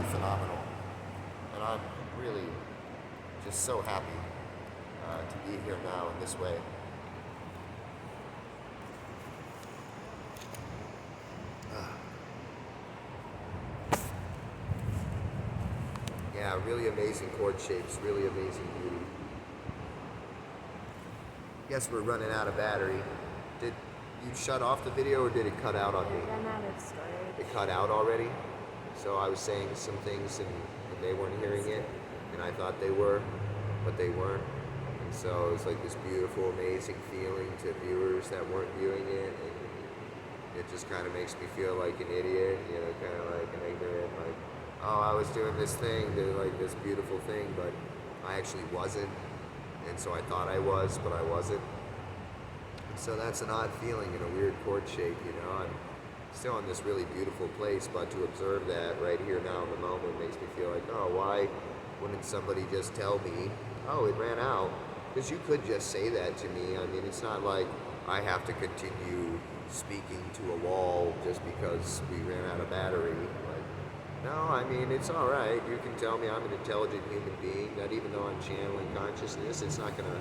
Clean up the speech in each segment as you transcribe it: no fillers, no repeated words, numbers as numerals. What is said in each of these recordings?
phenomenal. And I'm really just so happy to be here now in this way. Yeah, really amazing chord shapes, really amazing beauty. Guess we're running out of battery. Did you shut off the video or did it cut out on me? It ran out of storage. It cut out already? So I was saying some things and they weren't hearing it, and I thought they were, but they weren't. And so it was like this beautiful, amazing feeling to viewers that weren't viewing it, and it just kind of makes me feel like an idiot, you know, kind of like an ignorant, like, oh, I was doing this thing, like this beautiful thing, but I actually wasn't. And so I thought I was, but I wasn't. And so that's an odd feeling in a weird chord shape, you know. I'm still in this really beautiful place, but to observe that right here now in the moment makes me feel like, oh, why wouldn't somebody just tell me, oh, it ran out? Because you could just say that to me. I mean, it's not like I have to continue speaking to a wall just because we ran out of battery. No, I mean, it's all right. You can tell me I'm an intelligent human being, that even though I'm channeling consciousness, it's not going to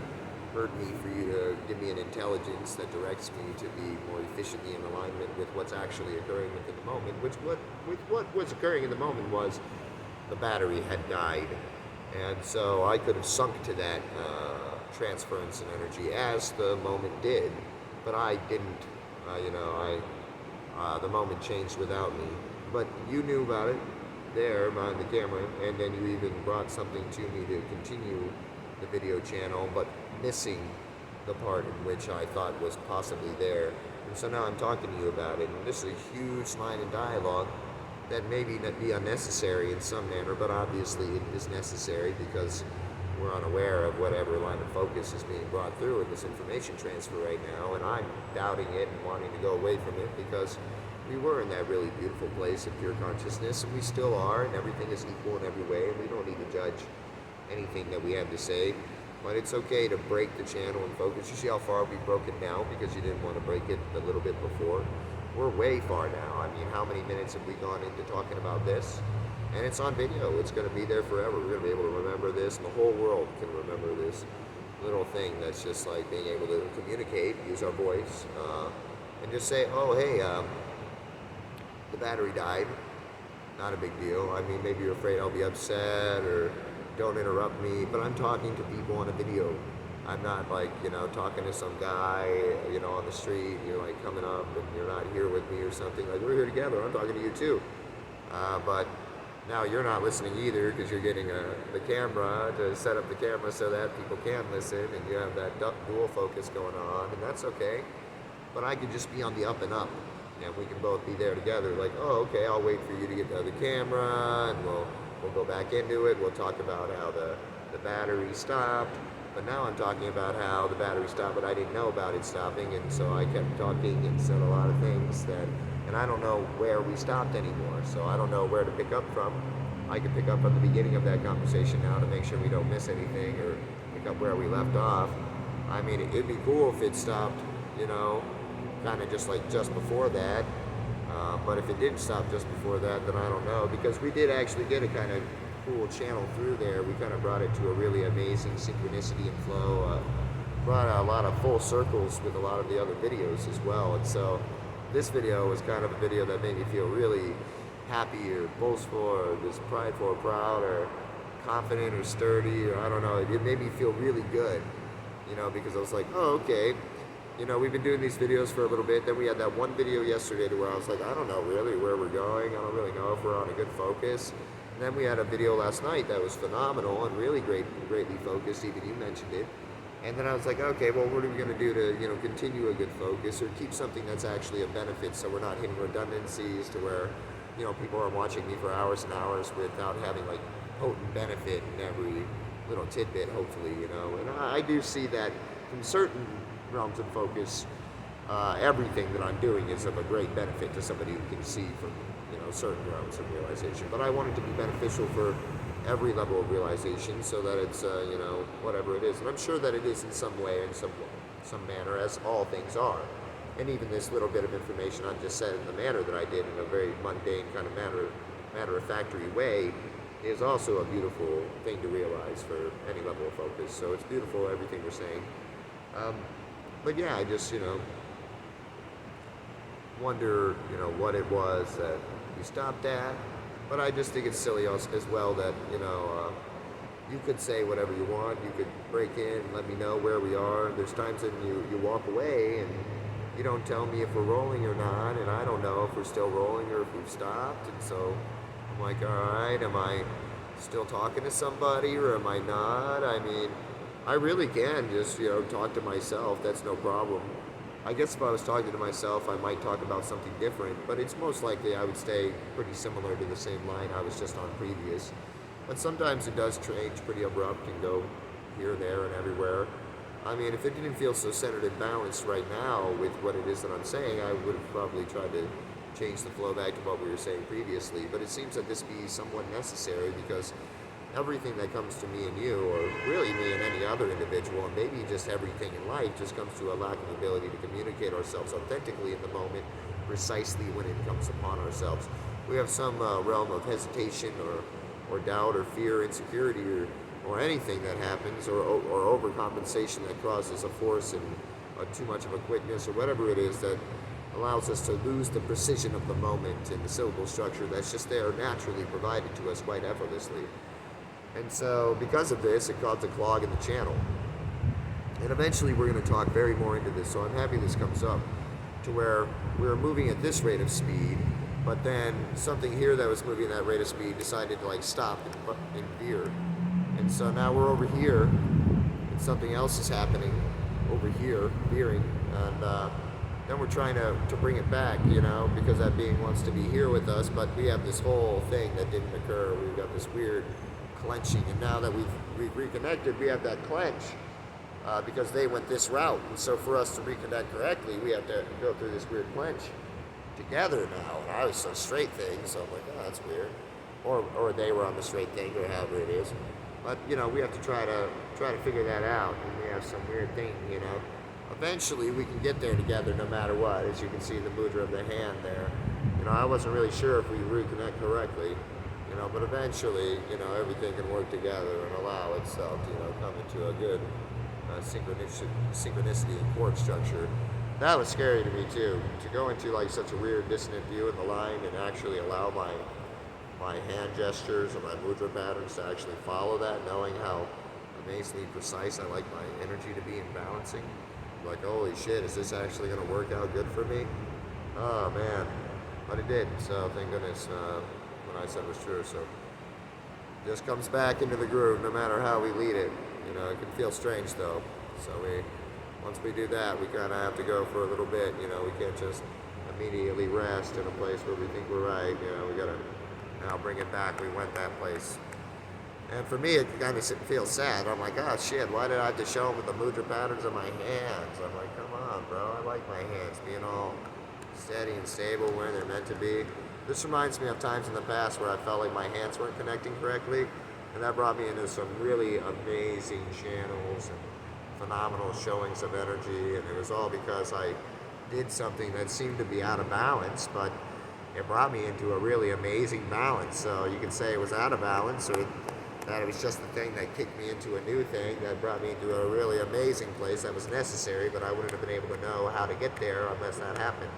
hurt me for you to give me an intelligence that directs me to be more efficiently in alignment with what's actually occurring within the moment, what was occurring in the moment was the battery had died. And so I could have sunk to that transference in energy as the moment did, but I didn't. The moment changed without me. But you knew about it there behind the camera, and then you even brought something to me to continue the video channel, but missing the part in which I thought was possibly there. And so now I'm talking to you about it, and this is a huge line of dialogue that maybe not be unnecessary in some manner, but obviously it is necessary because we're unaware of whatever line of focus is being brought through in this information transfer right now, and I'm doubting it and wanting to go away from it because we were in that really beautiful place of pure consciousness, and we still are, and everything is equal in every way, and we don't need to judge anything that we have to say. But it's okay to break the channel and focus. You see how far we've broken now because you didn't want to break it a little bit before? We're way far now. I mean, how many minutes have we gone into talking about this? And it's on video. It's going to be there forever. We're going to be able to remember this, and the whole world can remember this little thing that's just like being able to communicate, use our voice, and just say, oh, hey, the battery died. Not a big deal. I mean, maybe you're afraid I'll be upset or don't interrupt me, but I'm talking to people on a video. I'm not like, talking to some guy, on the street. You're like coming up and you're not here with me or something. Like, we're here together. I'm talking to you too. But now you're not listening either because you're getting the camera to set up the camera so that people can listen, and you have that dual focus going on, and that's okay. But I could just be on the up and up. And we can both be there together, like, oh, okay, I'll wait for you to get to the camera, and we'll go back into it. We'll talk about how the battery stopped. But now I'm talking about how the battery stopped, but I didn't know about it stopping, and so I kept talking and said a lot of things and I don't know where we stopped anymore, so I don't know where to pick up from. I can pick up at the beginning of that conversation now to make sure we don't miss anything, or pick up where we left off. I mean, it'd be cool if it stopped, kind of just before that. But if it didn't stop just before that, then I don't know, because we did actually get a kind of cool channel through there. We kind of brought it to a really amazing synchronicity and flow, brought a lot of full circles with a lot of the other videos as well. And so this video was kind of a video that made me feel really happy or boastful or just prideful or proud or confident or sturdy, or I don't know. It made me feel really good, because I was like, oh, okay. We've been doing these videos for a little bit. Then we had that one video yesterday to where I was like, I don't know really where we're going. I don't really know if we're on a good focus. And then we had a video last night that was phenomenal and really greatly focused. Even you mentioned it. And then I was like, okay, well, what are we going to do to, continue a good focus or keep something that's actually a benefit, so we're not hitting redundancies to where, people are watching me for hours and hours without having like potent benefit in every little tidbit, hopefully, And I do see that from certain realms of focus, everything that I'm doing is of a great benefit to somebody who can see from, certain realms of realization. But I want it to be beneficial for every level of realization, so that it's, whatever it is. And I'm sure that it is in some way, in some manner, as all things are. And even this little bit of information I just said in the manner that I did, in a very mundane kind of manner, matter-of-factory way is also a beautiful thing to realize for any level of focus. So it's beautiful, everything we're saying. But yeah, I just, wonder, what it was that you stopped at. But I just think it's silly as well that, you could say whatever you want. You could break in and let me know where we are. There's times that you walk away and you don't tell me if we're rolling or not, and I don't know if we're still rolling or if we've stopped. And so I'm like, all right, am I still talking to somebody or am I not? I mean, I really can just, talk to myself. That's no problem. I guess if I was talking to myself, I might talk about something different, but it's most likely I would stay pretty similar to the same line I was just on previous. But sometimes it does change pretty abrupt and go here, there, and everywhere. I mean, if it didn't feel so centered and balanced right now with what it is that I'm saying, I would have probably tried to change the flow back to what we were saying previously. But it seems that this be somewhat necessary because everything that comes to me and you, or really me and any other individual, and maybe just everything in life, just comes to a lack of ability to communicate ourselves authentically in the moment, precisely when it comes upon ourselves. We have some realm of hesitation or doubt or fear, insecurity, or anything that happens, or overcompensation that causes a force and too much of a quickness, or whatever it is that allows us to lose the precision of the moment and the syllable structure that's just there naturally provided to us quite effortlessly. And so because of this, it caused a clog in the channel. And eventually we're going to talk very more into this, so I'm happy this comes up, to where we're moving at this rate of speed, but then something here that was moving at that rate of speed decided to stop and veer. And so now we're over here, and something else is happening over here, veering, and then we're trying to bring it back, because that being wants to be here with us, but we have this whole thing that didn't occur. We've got this weird clenching, and now that we've reconnected, we have that clench because they went this route. And so for us to reconnect correctly, we have to go through this weird clench together now. And I was so straight thing, so I'm like, oh, that's weird. Or they were on the straight thing, or however it is. But we have to try to figure that out, and we have some weird thing, Eventually, we can get there together no matter what. As you can see, the mudra of the hand there. I wasn't really sure if we reconnect correctly, but eventually, everything can work together and allow itself to, come into a good synchronicity and chord structure. That was scary to me too, to go into such a weird dissonant view in the line and actually allow my hand gestures or my mudra patterns to actually follow that, knowing how amazingly precise I like my energy to be in balancing. Like, holy shit, is this actually going to work out good for me? Oh man, but it did, so thank goodness what I said was true. So just comes back into the groove no matter how we lead it. It can feel strange though. So once we do that, we kind of have to go for a little bit. We can't just immediately rest in a place where we think we're right. We got to now bring it back. We went that place. And for me, it kind of feels sad. I'm like, oh shit, why did I have to show them with the mudra patterns of my hands? I'm like, come on, bro. I like my hands being all steady and stable where they're meant to be. This reminds me of times in the past where I felt like my hands weren't connecting correctly, and that brought me into some really amazing channels and phenomenal showings of energy, and it was all because I did something that seemed to be out of balance, but it brought me into a really amazing balance. So you could say it was out of balance, or that it was just the thing that kicked me into a new thing that brought me into a really amazing place that was necessary, but I wouldn't have been able to know how to get there unless that happened.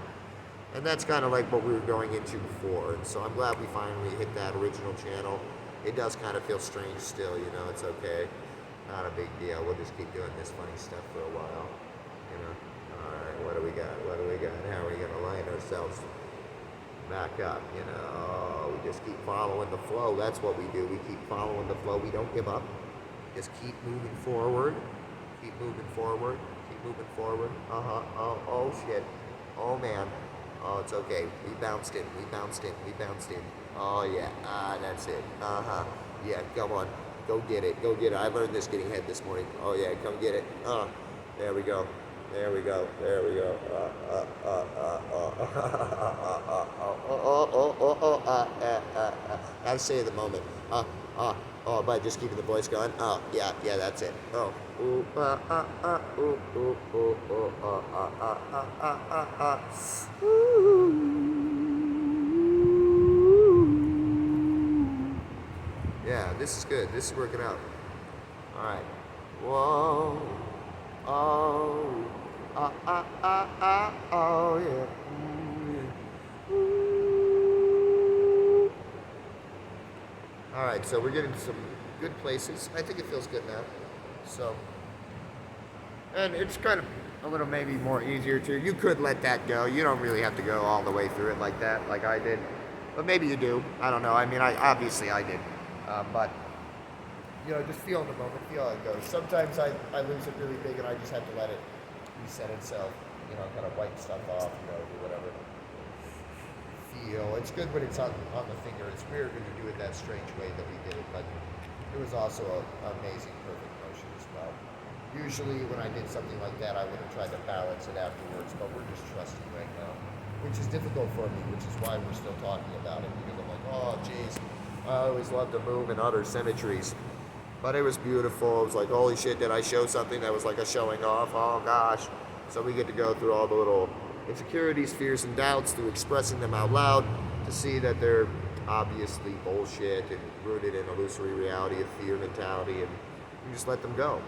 And that's kind of like what we were going into before. And so I'm glad we finally hit that original channel. It does kind of feel strange still, it's okay. Not a big deal. We'll just keep doing this funny stuff for a while, All right, what do we got? How are we going to line ourselves back up, We just keep following the flow. That's what we do. We keep following the flow. We don't give up. Just keep moving forward. Keep moving forward. Keep moving forward. Oh shit. Oh man. Oh, it's okay. We bounced in. Oh yeah. That's it. Yeah, come on. Go get it. I learned this getting head this morning. Oh yeah, come get it. There we go. Gotta say the moment. By just keeping the voice going. Yeah, that's it. This is good. This is working out. All right. Whoa. Oh. Ah, ah, ah, ah, oh, yeah. All right, so we're getting to some good places. I think it feels good now. So, and it's kind of a little maybe more easier to. You could let that go. You don't really have to go all the way through it like that, like I did. But maybe you do. I don't know. I mean, I obviously I did. But just feel in the moment, feel how it goes. Sometimes I lose it really big, and I just have to let it reset itself. Kind of wipe stuff off. Do whatever. It's good when it's on the finger. It's weird when you do it that strange way that we did it, but it was also an amazing, perfect motion as well. Usually when I did something like that, I would have tried to balance it afterwards, but we're just trusting right now, which is difficult for me, which is why we're still talking about it, because I'm like, oh, geez, I always love to move in other symmetries. But it was beautiful. It was like, holy shit, did I show something that was like a showing off? Oh, gosh. So we get to go through all the little insecurities, fears, and doubts through expressing them out loud to see that they're obviously bullshit and rooted in illusory reality of fear mentality, and you just let them go.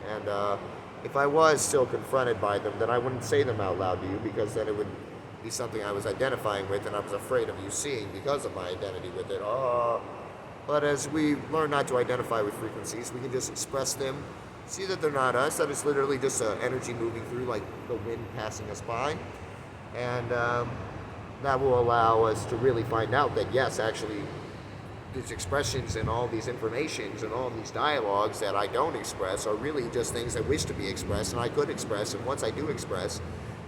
And if I was still confronted by them, then I wouldn't say them out loud to you, because then it would be something I was identifying with and I was afraid of you seeing because of my identity with it. But as we learn not to identify with frequencies, we can just express them, see that they're not us, that it's literally just an energy moving through like the wind passing us by. And that will allow us to really find out that yes, actually, these expressions and all these informations and all these dialogues that I don't express are really just things that wish to be expressed and I could express. And once I do express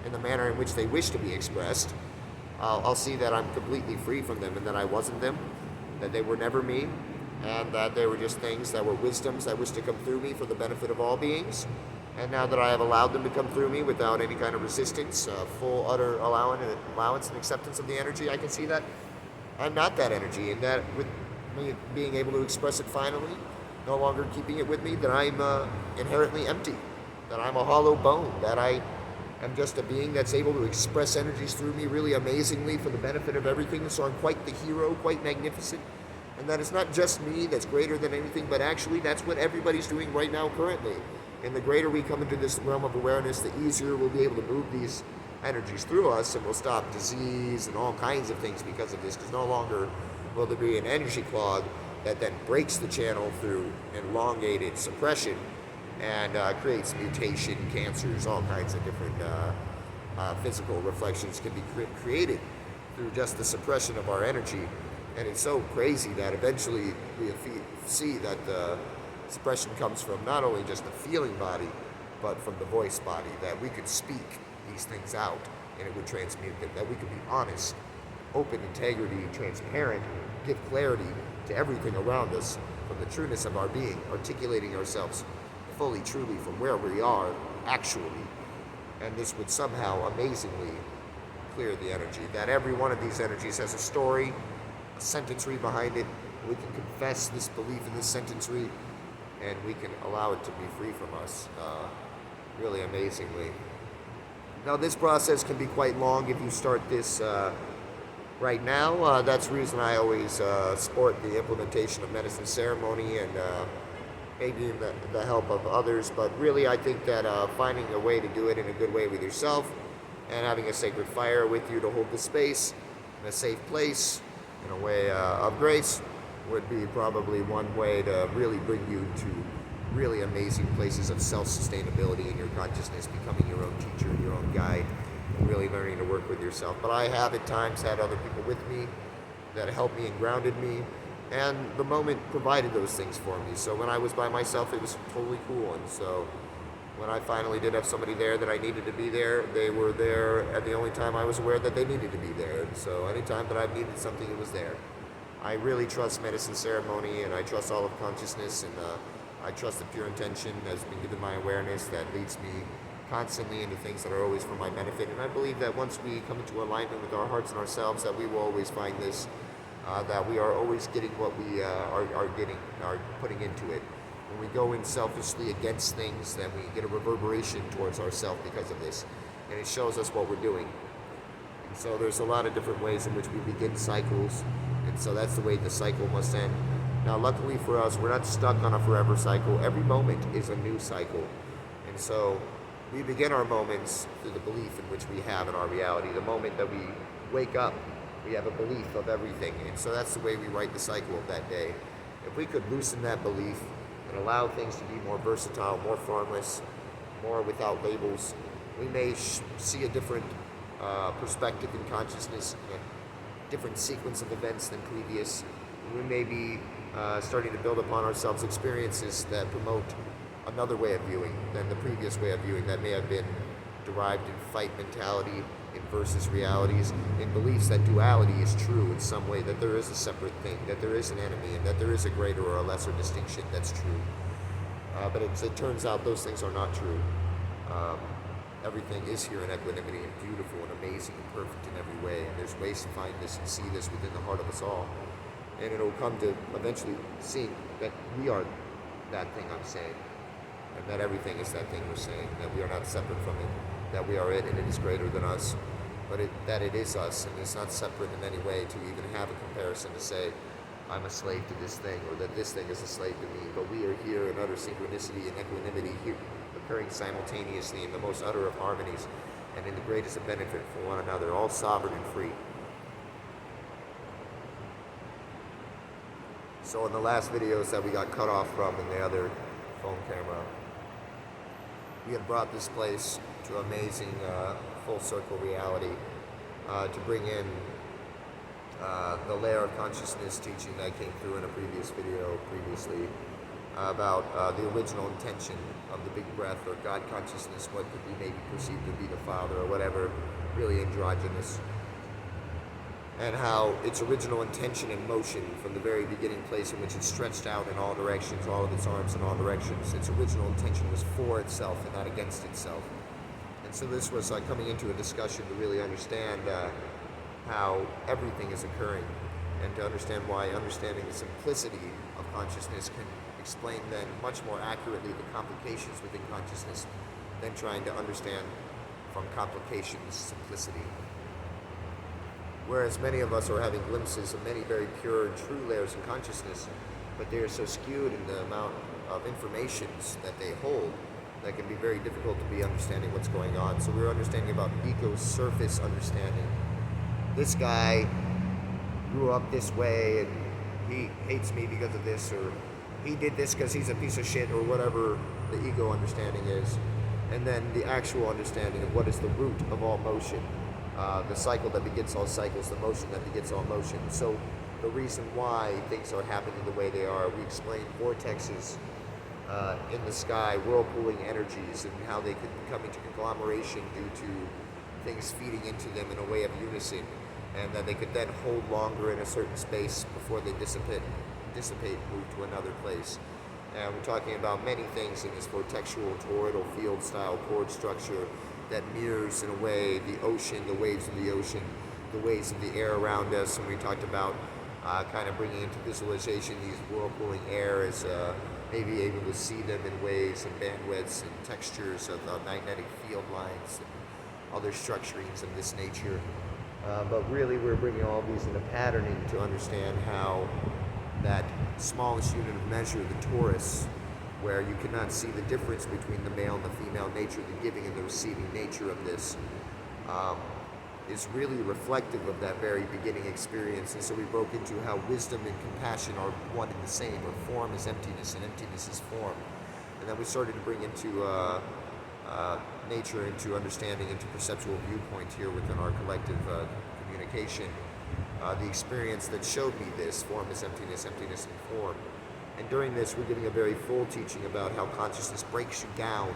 in the manner in which they wish to be expressed, I'll see that I'm completely free from them and that I wasn't them, that they were never me, and that they were just things that were wisdoms that wish to come through me for the benefit of all beings. And now that I have allowed them to come through me without any kind of resistance, full, utter allowance and acceptance of the energy, I can see that I'm not that energy, and that with me being able to express it finally, no longer keeping it with me, that I'm inherently empty, that I'm a hollow bone, that I am just a being that's able to express energies through me really amazingly for the benefit of everything. So I'm quite the hero, quite magnificent, and that it's not just me that's greater than anything, but actually that's what everybody's doing right now currently. And the greater we come into this realm of awareness, the easier we'll be able to move these energies through us, and we'll stop disease and all kinds of things because of this, because no longer will there be an energy clog that then breaks the channel through elongated suppression and creates mutation, cancers, all kinds of different physical reflections can be created through just the suppression of our energy. And it's so crazy that eventually we see that the suppression comes from not only just the feeling body, but from the voice body, that we could speak these things out and it would transmute them, that we could be honest, open, integrity, transparent, give clarity to everything around us from the trueness of our being, articulating ourselves fully, truly from where we are actually. And this would somehow amazingly clear the energy, that every one of these energies has a story, a sentencery behind it. We can confess this belief in this sentencery, and we can allow it to be free from us really amazingly. Now, this process can be quite long if you start this right now. That's the reason I always support the implementation of medicine ceremony and maybe the help of others. But really, I think that finding a way to do it in a good way with yourself and having a sacred fire with you to hold the space in a safe place, in a way of grace, would be probably one way to really bring you to really amazing places of self-sustainability in your consciousness, becoming your own teacher, your own guide, and really learning to work with yourself. But I have at times had other people with me that helped me and grounded me, and the moment provided those things for me. So when I was by myself, it was totally cool. And so when I finally did have somebody there that I needed to be there, they were there at the only time I was aware that they needed to be there. And so anytime that I've needed something, it was there. I really trust medicine ceremony, and I trust all of consciousness, and I trust the pure intention that's been given my awareness that leads me constantly into things that are always for my benefit. And I believe that once we come into alignment with our hearts and ourselves, that we will always find this, that we are always getting what we are putting into it. When we go in selfishly against things, then we get a reverberation towards ourselves because of this, and it shows us what we're doing. And so there's a lot of different ways in which we begin cycles, and so that's the way the cycle must end. Now, luckily for us, we're not stuck on a forever cycle. Every moment is a new cycle. And so we begin our moments through the belief in which we have in our reality. The moment that we wake up, we have a belief of everything. And so that's the way we write the cycle of that day. If we could loosen that belief and allow things to be more versatile, more formless, more without labels, we may see a different perspective in consciousness, a different sequence of events than previous. We may be starting to build upon ourselves experiences that promote another way of viewing than the previous way of viewing that may have been derived in fight mentality, in versus realities, in beliefs that duality is true in some way, that there is a separate thing, that there is an enemy, and that there is a greater or a lesser distinction that's true. But it turns out those things are not true. Everything is here in equanimity and beautiful and amazing and perfect in every way. And there's ways to find this and see this within the heart of us all. And it'll come to eventually seeing that we are that thing I'm saying. And that everything is that thing we're saying. That we are not separate from it. That we are it and it is greater than us. But that it is us and it's not separate in any way to even have a comparison to say, I'm a slave to this thing or that this thing is a slave to me. But we are here in utter synchronicity and equanimity here, occurring simultaneously in the most utter of harmonies and in the greatest of benefit for one another, all sovereign and free. So in the last videos that we got cut off from in the other phone camera, we had brought this place to amazing full circle reality to bring in the layer of consciousness teaching that came through in a previous video previously about the original intention of the big breath or God consciousness, what could be maybe perceived to be the Father or whatever, really androgynous, and how its original intention and motion from the very beginning place in which it stretched out in all directions, all of its arms in all directions, its original intention was for itself and not against itself. And so this was coming into a discussion to really understand how everything is occurring and to understand why understanding the simplicity of consciousness can explain then much more accurately the complications within consciousness than trying to understand from complications simplicity. Whereas many of us are having glimpses of many very pure and true layers of consciousness, but they are so skewed in the amount of informations that they hold that can be very difficult to be understanding what's going on. So we're understanding about eco-surface understanding. This guy grew up this way and he hates me because of this, or he did this because he's a piece of shit, or whatever the ego understanding is. And then the actual understanding of what is the root of all motion, the cycle that begets all cycles, the motion that begets all motion. So the reason why things are happening the way they are, we explained vortexes in the sky, whirlpooling energies, and how they could come into conglomeration due to things feeding into them in a way of unison, and that they could then hold longer in a certain space before they dissipate, move to another place. And we're talking about many things in this vortexual toroidal field style chord structure that mirrors in a way the ocean, the waves of the ocean, the waves of the air around us. And we talked about kind of bringing into visualization these whirlpooling air as maybe able to see them in waves and bandwidths and textures of magnetic field lines and other structurings of this nature. But really we're bringing all these into patterning to understand how that smallest unit of measure, the torus, where you cannot see the difference between the male and the female nature, the giving and the receiving nature of this, is really reflective of that very beginning experience. And so we broke into how wisdom and compassion are one and the same, or form is emptiness and emptiness is form. And then we started to bring into nature, into understanding, into perceptual viewpoint here within our collective communication. The experience that showed me this, form is emptiness, emptiness and form. And during this, we're getting a very full teaching about how consciousness breaks you down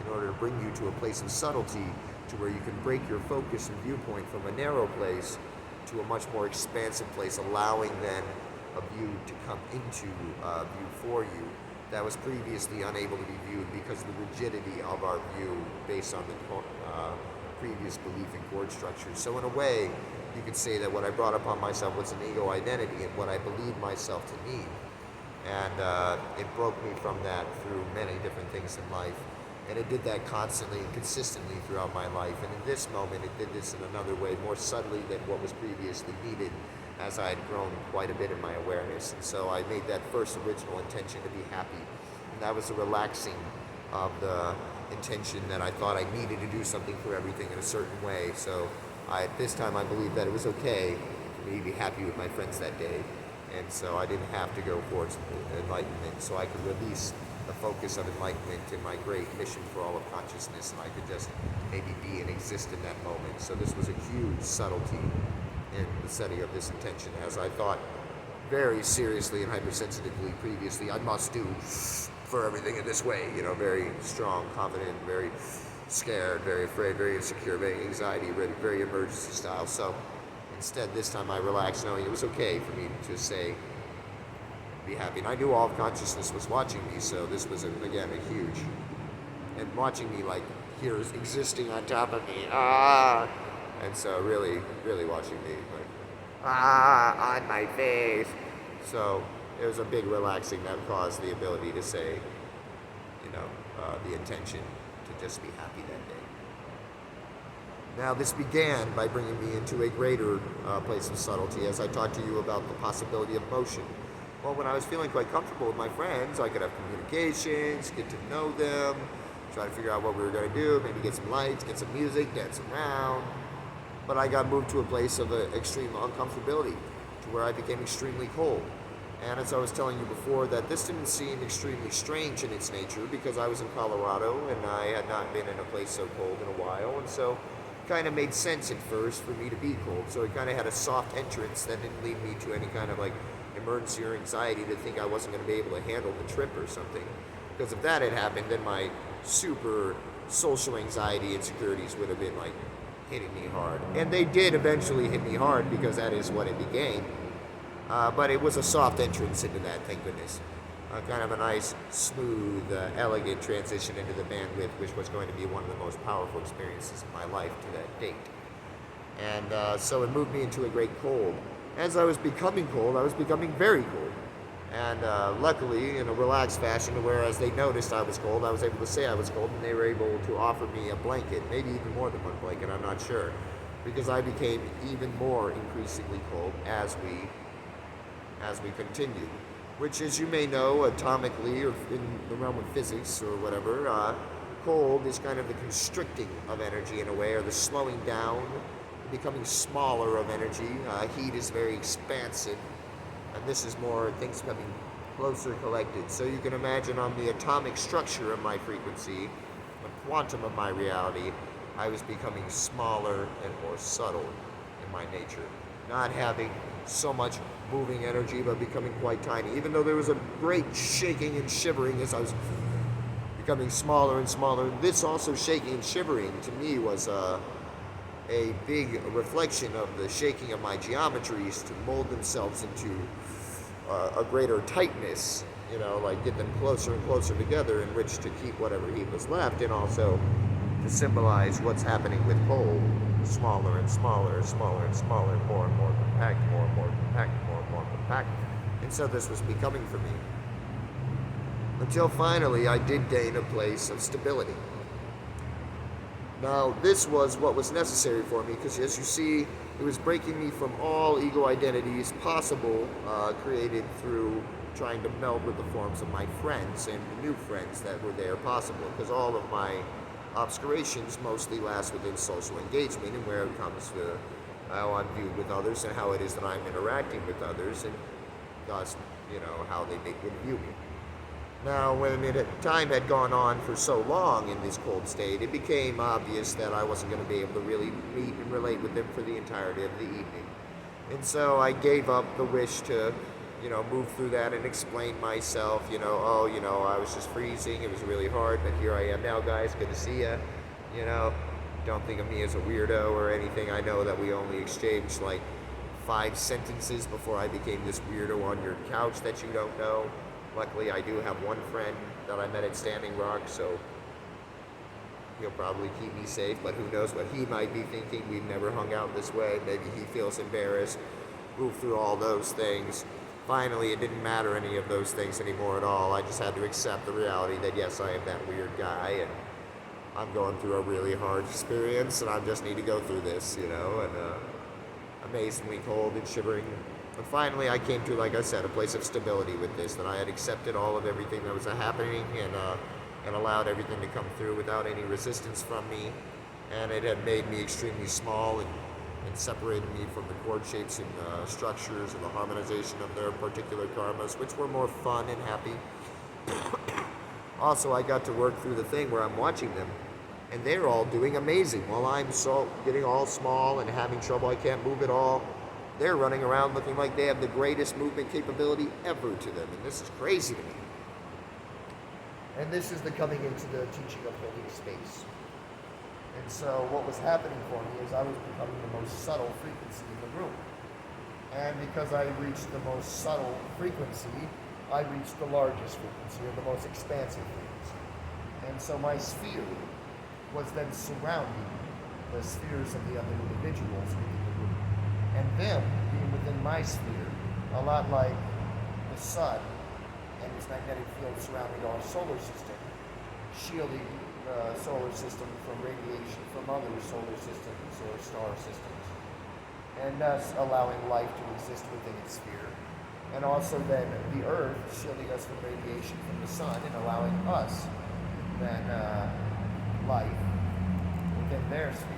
in order to bring you to a place of subtlety, to where you can break your focus and viewpoint from a narrow place to a much more expansive place, allowing then a view to come into view for you that was previously unable to be viewed because of the rigidity of our view based on the previous belief in chord structures. So in a way, you could say that what I brought upon myself was an ego identity and what I believed myself to be. And it broke me from that through many different things in life. And it did that constantly and consistently throughout my life. And in this moment, it did this in another way, more subtly than what was previously needed. as I had grown quite a bit in my awareness. And so I made that first original intention to be happy. And that was the relaxing of the intention that I thought I needed to do something for everything in a certain way. So this time I believed that it was okay for me to be happy with my friends that day. And so I didn't have to go towards enlightenment. So I could release the focus of enlightenment in my great mission for all of consciousness, and I could just maybe be and exist in that moment. So this was a huge subtlety in the setting of this intention, as I thought very seriously and hypersensitively previously I must do for everything in this way, very strong, confident, very scared, very afraid, very insecure, very anxiety, very emergency style. So instead, this time I relaxed, knowing it was okay for me to say, be happy. And I knew all of consciousness was watching me, so this was, again, a huge, and watching me like here is existing on top of me, and so really, really watching me like, on my face. So it was a big relaxing that caused the ability to say, the intention to just be happy that day. Now, this began by bringing me into a greater place of subtlety as I talked to you about the possibility of motion. Well, when I was feeling quite comfortable with my friends, I could have communications, get to know them, try to figure out what we were going to do, maybe get some lights, get some music, dance around. But I got moved to a place of extreme uncomfortability, to where I became extremely cold. And as I was telling you before, that this didn't seem extremely strange in its nature, because I was in Colorado and I had not been in a place so cold in a while, and so it kind of made sense at first for me to be cold. So it kind of had a soft entrance that didn't lead me to any kind of like emergency or anxiety to think I wasn't going to be able to handle the trip or something. Because if that had happened, then my super social anxiety insecurities would have been like hitting me hard. And they did eventually hit me hard, because that is what it became. But it was a soft entrance into that, thank goodness. Kind of a nice, smooth, elegant transition into the bandwidth, which was going to be one of the most powerful experiences of my life to that date. And so it moved me into a great cold. As I was becoming cold, I was becoming very cold. And luckily, in a relaxed fashion, whereas they noticed I was cold, I was able to say I was cold, and they were able to offer me a blanket, maybe even more than one blanket, I'm not sure. Because I became even more increasingly cold as we continued. Which, as you may know, atomically, or in the realm of physics or whatever, cold is kind of the constricting of energy in a way, or the slowing down, becoming smaller of energy. Heat is very expansive, and this is more things coming closer collected. So you can imagine on the atomic structure of my frequency, the quantum of my reality, I was becoming smaller and more subtle in my nature. Not having so much moving energy, but becoming quite tiny. Even though there was a great shaking and shivering as I was becoming smaller and smaller, this also shaking and shivering to me was a big reflection of the shaking of my geometries to mold themselves into a greater tightness, like get them closer and closer together, in which to keep whatever heat was left, and also to symbolize what's happening with cold, smaller and smaller, smaller and smaller, more and more compact, more and more compact, more and more compact. And so this was becoming for me. Until finally I did gain a place of stability. Now, this was what was necessary for me, because as you see, it was breaking me from all ego identities possible, created through trying to meld with the forms of my friends and the new friends that were there possible, because all of my obscurations mostly last within social engagement, and where it comes to how I'm viewed with others and how it is that I'm interacting with others, and thus, how they would view me. Now, when time had gone on for so long in this cold state, it became obvious that I wasn't going to be able to really meet and relate with them for the entirety of the evening. And so I gave up the wish to, move through that and explain myself, I was just freezing, it was really hard, but here I am now, guys, good to see ya. Don't think of me as a weirdo or anything. I know that we only exchanged like 5 sentences before I became this weirdo on your couch that you don't know. Luckily, I do have one friend that I met at Standing Rock, so he'll probably keep me safe, but who knows what he might be thinking. We've never hung out this way. Maybe he feels embarrassed. Move through all those things. Finally, it didn't matter any of those things anymore at all. I just had to accept the reality that, yes, I am that weird guy, and I'm going through a really hard experience, and I just need to go through this, and amazingly cold and shivering. But finally, I came to, like I said, a place of stability with this, that I had accepted all of everything that was happening and allowed everything to come through without any resistance from me. And it had made me extremely small and separated me from the chord shapes and structures and the harmonization of their particular karmas, which were more fun and happy. Also, I got to work through the thing where I'm watching them, and they're all doing amazing while I'm so getting all small and having trouble. I can't move at all. They're running around looking like they have the greatest movement capability ever to them, and this is crazy to me. And this is the coming into the teaching of holding space. And so what was happening for me is I was becoming the most subtle frequency in the room. And because I reached the most subtle frequency, I reached the largest frequency, or the most expansive frequency. And so my sphere was then surrounding the spheres of the other individuals within the room. And them being within my sphere, a lot like the sun and its magnetic field surrounding our solar system, shielding the solar system from radiation from other solar systems or star systems, and thus allowing life to exist within its sphere. And also then the Earth shielding us from radiation from the sun and allowing us then life within their spheres.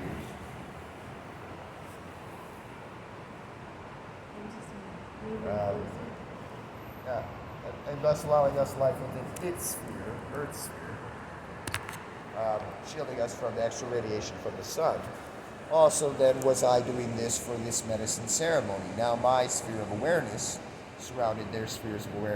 And thus allowing us life within its sphere, Earth's sphere. Shielding us from the extra radiation from the sun. Also, then, was I doing this for this medicine ceremony? Now, my sphere of awareness surrounded their spheres of awareness.